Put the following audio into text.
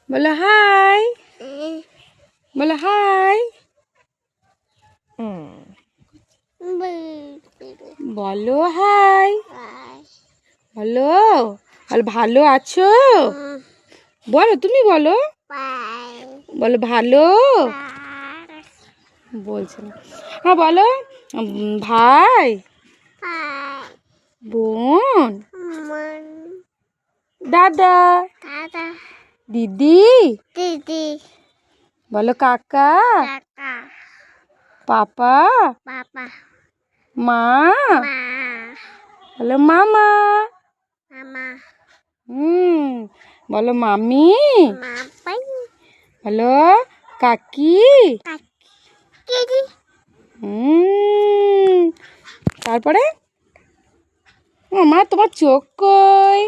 বলো হাই, বলো হাই। বলো হাই, বলো। বলো ভালো আছো, বলো তুমি বলো, বলো ভালো বলছে না। হ্যাঁ বলো ভাই, বোন, দাদা, দিদি, বলো কাকা, পাপা, মা, বলো মামা, বলো মামি, বলো কাকি, তারপরে মা তোমার চোখ কই?